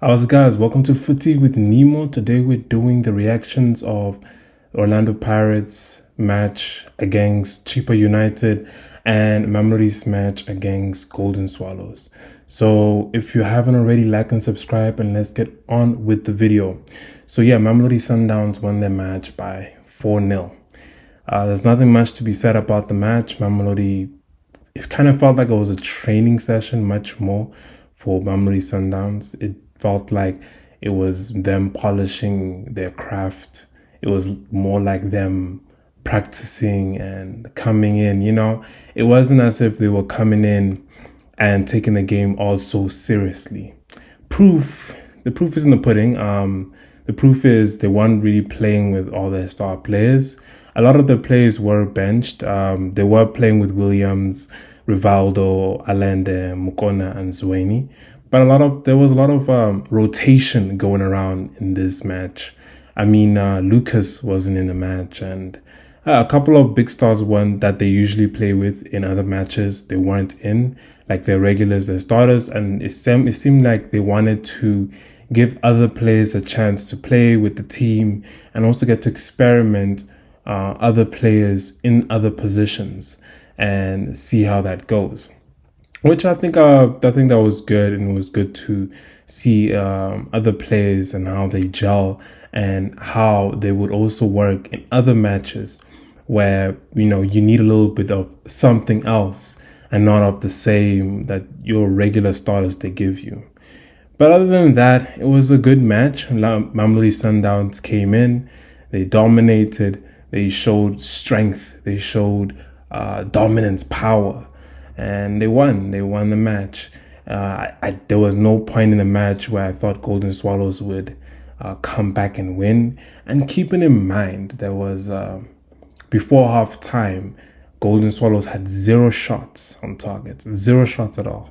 How's it, guys? Welcome to Footy with Nemo. Today we're doing the reactions of Orlando Pirates match against Chippa United and Mamelodi's match against Golden Swallows. So if you haven't already, like and subscribe, and let's get on with the video. So yeah, Mamelodi Sundowns won their match by 4-0. There's nothing much to be said about the match. Mamelodi, it kind of felt like it was a training session much more for Mamelodi Sundowns. It felt like it was them polishing their craft. It was more like them practicing and coming in, It wasn't as if they were coming in and taking the game all so seriously. The proof is in the pudding. The proof is they weren't really playing with all their star players. A lot of the players were benched. They were playing with Williams, Rivaldo, Allende, Mukona, and Zweni. But there was a lot of rotation going around in this match. I mean, Lucas wasn't in the match, and a couple of big stars that they usually play with in other matches, they weren't in, like their regulars, their starters, and it seemed like they wanted to give other players a chance to play with the team and also get to experiment other players in other positions and see how that goes. Which I think that was good, and it was good to see other players and how they gel and how they would also work in other matches where you need a little bit of something else and not of the same that your regular starters they give you. But other than that, it was a good match. Mamelodi Sundowns came in, they dominated, they showed strength, they showed dominance, power. And they won. They won the match. There was no point in the match where I thought Golden Swallows would come back and win. And keeping in mind, there was before half time, Golden Swallows had 0 shots on targets, 0 shots at all.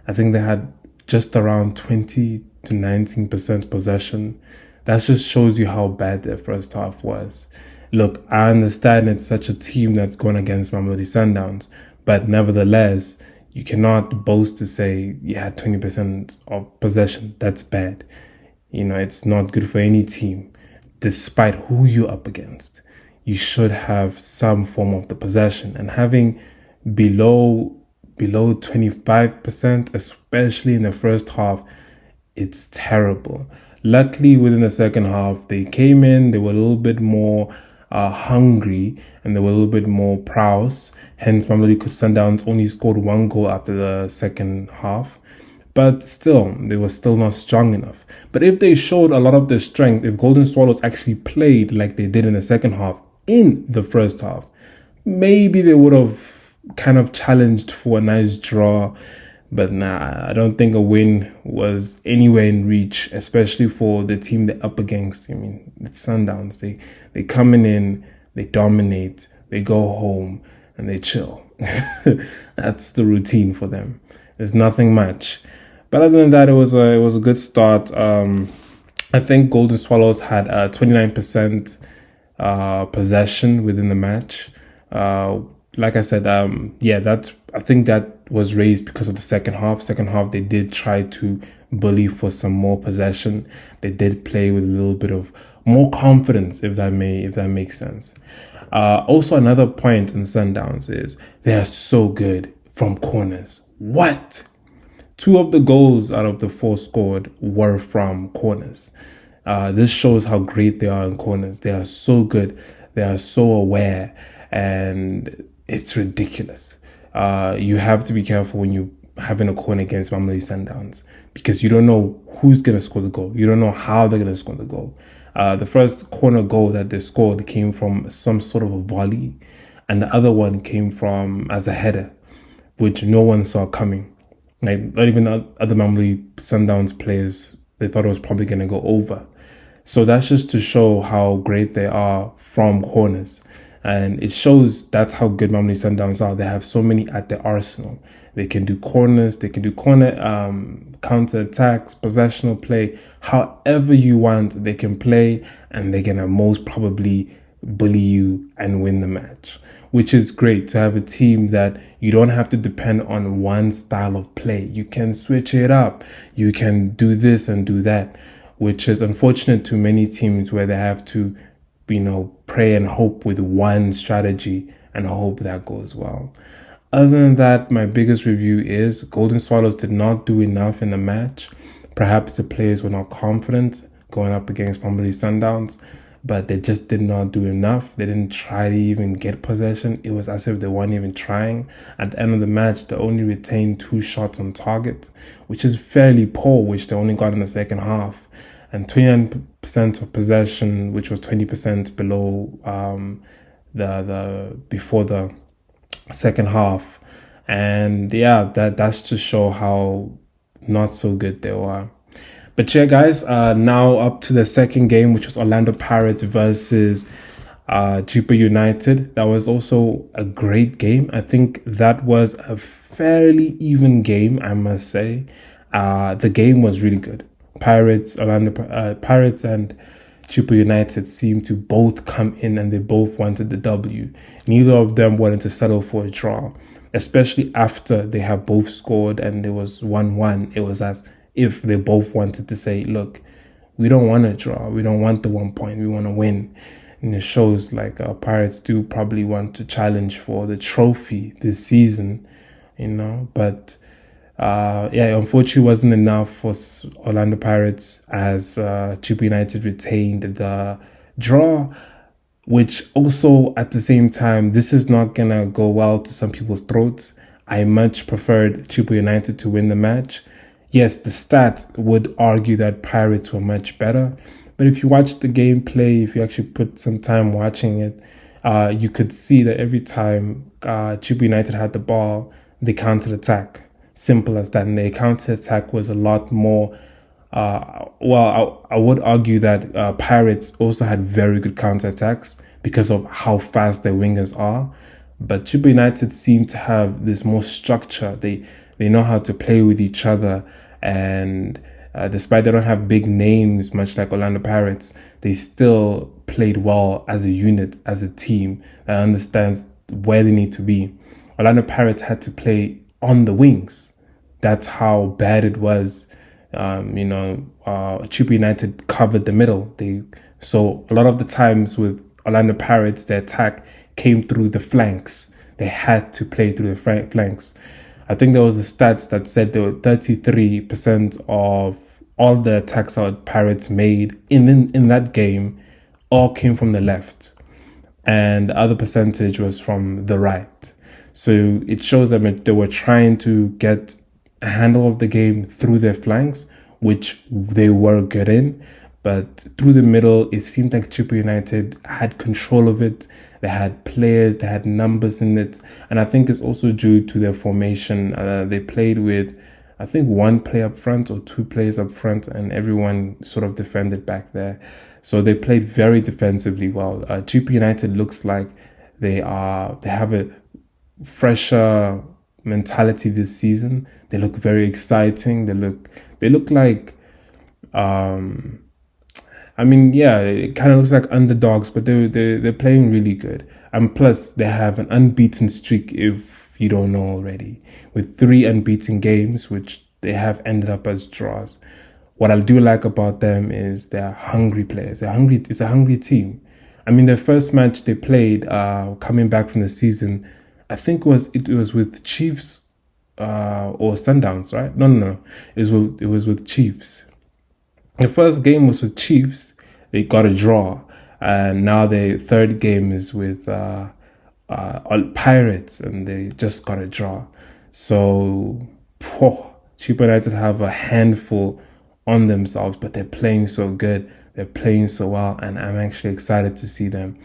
I think they had just around 20 to 19% possession. That just shows you how bad their first half was. Look, I understand it's such a team that's going against Mamelodi Sundowns, but nevertheless, you cannot boast to say you had 20% of possession. That's bad. It's not good for any team. Despite who you're up against, you should have some form of the possession. And having below 25%, especially in the first half, it's terrible. Luckily, within the second half, they came in. They were a little bit more hungry, and they were a little bit more prowess. Hence, Mamelodi Sundowns only scored 1 goal after the second half. But still, they were still not strong enough. But if they showed a lot of their strength, if Golden Swallows actually played like they did in the second half, in the first half, maybe they would have kind of challenged for a nice draw. But nah, I don't think a win was anywhere in reach, especially for the team they're up against. I mean, it's Sundowns. They coming in, they dominate, they go home, and they chill. That's the routine for them. There's nothing much. But other than that, it was a good start. I think Golden Swallows had 29% possession within the match. Like I said, I think that was raised because of the second half. Second half, they did try to bully for some more possession. They did play with a little bit of more confidence, if that makes sense. Also, another point in Sundowns is they are so good from corners. What? 2 of the goals out of the 4 scored were from corners. This shows how great they are in corners. They are so good. They are so aware, and it's ridiculous. You have to be careful when you having a corner against Mamelodi Sundowns, because you don't know who's going to score the goal. You don't know how they're going to score the goal. The first corner goal that they scored came from some sort of a volley, and the other one came from as a header, which no one saw coming. Like, not even other Mamelodi Sundowns players, they thought it was probably going to go over. So that's just to show how great they are from corners. And it shows that's how good Mamelodi Sundowns are. They have so many at their arsenal. They can do corners, they can do corner counter attacks, possessional play, however you want. They can play, and they're gonna most probably bully you and win the match, which is great to have a team that you don't have to depend on one style of play. You can switch it up. You can do this and do that, which is unfortunate to many teams where they have to, pray and hope with one strategy and hope that goes well. Other than that, my biggest review is Golden Swallows did not do enough in the match. Perhaps the players were not confident going up against Mamelodi Sundowns, but they just did not do enough. They didn't try to even get possession. It was as if they weren't even trying. At the end of the match, they only retained 2 shots on target, which is fairly poor, which they only got in the second half. And 29% of possession, which was 20% below the before the second half. And yeah, that's to show how not so good they were. But yeah, guys, now up to the second game, which was Orlando Pirates versus Chippa United. That was also a great game. I think that was a fairly even game, I must say. The game was really good. Pirates and Chippa United seemed to both come in and they both wanted the W. Neither of them wanted to settle for a draw, especially after they have both scored and it was 1-1. It was as if they both wanted to say, look, we don't want a draw. We don't want the 1 point. We want to win. And it shows like Pirates do probably want to challenge for the trophy this season, but unfortunately wasn't enough for Orlando Pirates as Chippa United retained the draw, which also at the same time, this is not going to go well to some people's throats. I much preferred Chippa United to win the match. Yes, the stats would argue that Pirates were much better, but if you watch the gameplay, if you actually put some time watching it, you could see that every time Chippa United had the ball, they countered attack. Simple as that. And the counter attack was a lot more. I would argue that Pirates also had very good counter attacks because of how fast their wingers are. But Chippa United seem to have this more structure. They know how to play with each other, and despite they don't have big names, much like Orlando Pirates, they still played well as a unit, as a team that understands where they need to be. Orlando Pirates had to play on the wings. That's how bad it was. Chippa United covered the middle. So a lot of the times with Orlando Pirates, the attack came through the flanks. They had to play through the flanks. I think there was a stats that said there were 33% of all the attacks our Pirates made in that game all came from the left, and the other percentage was from the right. So it shows that they were trying to get a handle of the game through their flanks, which they were good in. But through the middle, it seemed like Chippa United had control of it. They had players, they had numbers in it. And I think it's also due to their formation. They played with, I think, 1 player up front or 2 players up front, and everyone sort of defended back there. So they played very defensively well. Chippa United looks like they have a fresher mentality this season. They look very exciting. They look like it kind of looks like underdogs, but they're playing really good. And plus, they have an unbeaten streak, if you don't know already, with 3 unbeaten games, which they have ended up as draws. What I do like about them is they're hungry players. They're hungry. It's a hungry team. I mean, their first match they played, coming back from the season, I think it was with Chiefs or Sundowns, right? No. It was with Chiefs. The first game was with Chiefs. They got a draw. And now their third game is with Pirates, and they just got a draw. So, Chippa United have a handful on themselves, but they're playing so good. They're playing so well, and I'm actually excited to see them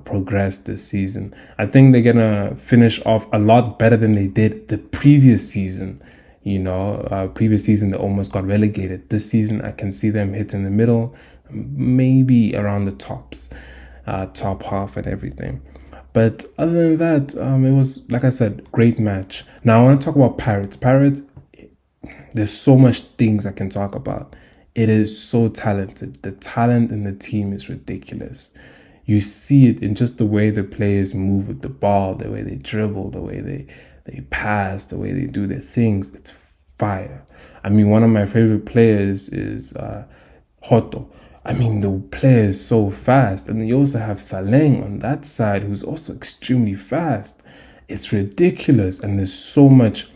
progress this season. I think they're gonna finish off a lot better than they did the previous season. Previous season they almost got relegated. This season I can see them hitting the middle, maybe around the top half and everything. But other than that, it was, like I said, great match. Now I want to talk about Pirates. There's so much things I can talk about. It is so talented. The talent in the team is ridiculous. You see it in just the way the players move with the ball, the way they dribble, the way they pass, the way they do their things. It's fire. I mean, one of my favorite players is Hoto. I mean, the player is so fast. And then you also have Saleng on that side, who's also extremely fast. It's ridiculous. And there's so much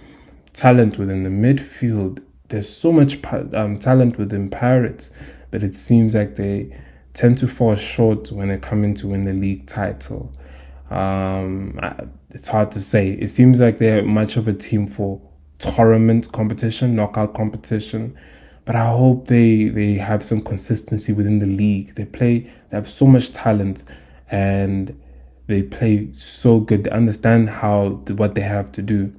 talent within the midfield. There's so much talent within Pirates. But it seems like they tend to fall short when they come in to win the league title. It's hard to say. It seems like they're much of a team for tournament competition, knockout competition. But I hope they have some consistency within the league. They have so much talent, and they play so good. They understand what they have to do.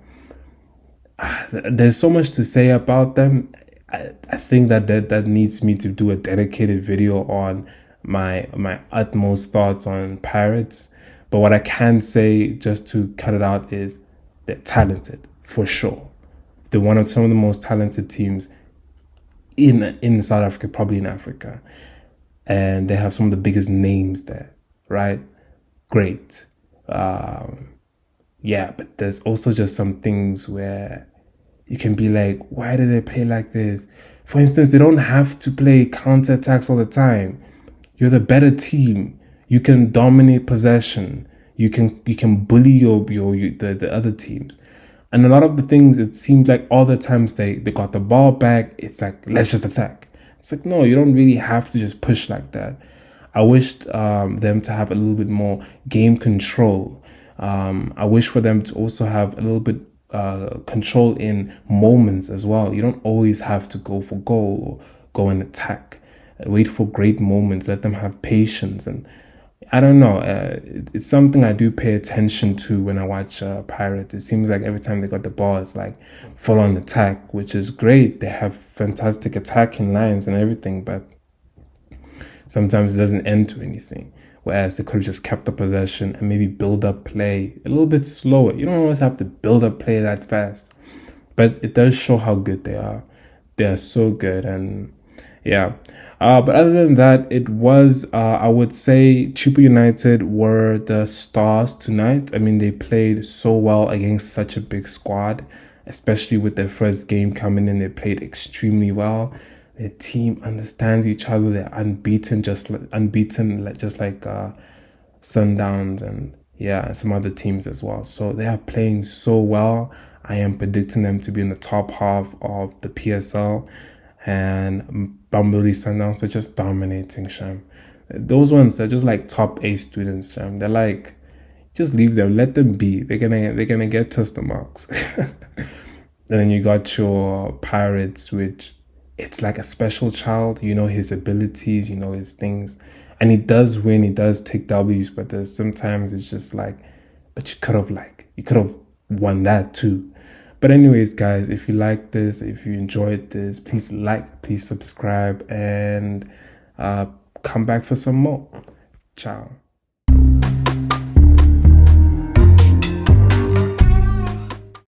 There's so much to say about them. I think that needs me to do a dedicated video on my utmost thoughts on Pirates. But what I can say, just to cut it out, is they're talented for sure. They're one of some of the most talented teams in South Africa, probably in Africa. And they have some of the biggest names there, right? Great. Yeah, but there's also just some things where you can be like, why do they play like this? For instance, they don't have to play counterattacks all the time. You're the better team. You can dominate possession. You can bully the other teams. And a lot of the things, it seems like all the times they got the ball back, it's like, let's just attack. It's like, no, you don't really have to just push like that. I wished them to have a little bit more game control. I wish for them to also have a little bit control in moments as well. You don't always have to go for goal or go and attack. Wait for great moments. Let them have patience. And I don't know. It's something I do pay attention to when I watch Pirates. It seems like every time they got the ball, it's like full on attack, which is great. They have fantastic attacking lines and everything, but sometimes it doesn't end to anything. Whereas they could have just kept the possession and maybe build up play a little bit slower. You don't always have to build up play that fast, but it does show how good they are. They are so good, and yeah. But other than that, it was, I would say, Chippa United were the stars tonight. I mean, they played so well against such a big squad, especially with their first game coming in. They played extremely well. Their team understands each other. They're unbeaten, just like Sundowns and yeah, some other teams as well. So they are playing so well. I am predicting them to be in the top half of the PSL. And Bumblebee Sundowns are just dominating, Sham. Those ones are just like top A students, Sham. They're like, just leave them, let them be. They're gonna get test the marks. And then you got your Pirates, which it's like a special child. You know his abilities, you know his things, and he does win. He does take W's, but there's sometimes it's just like, but you could have won that too. But anyways, guys, if you like this, if you enjoyed this, please like, please subscribe, and come back for some more. Ciao.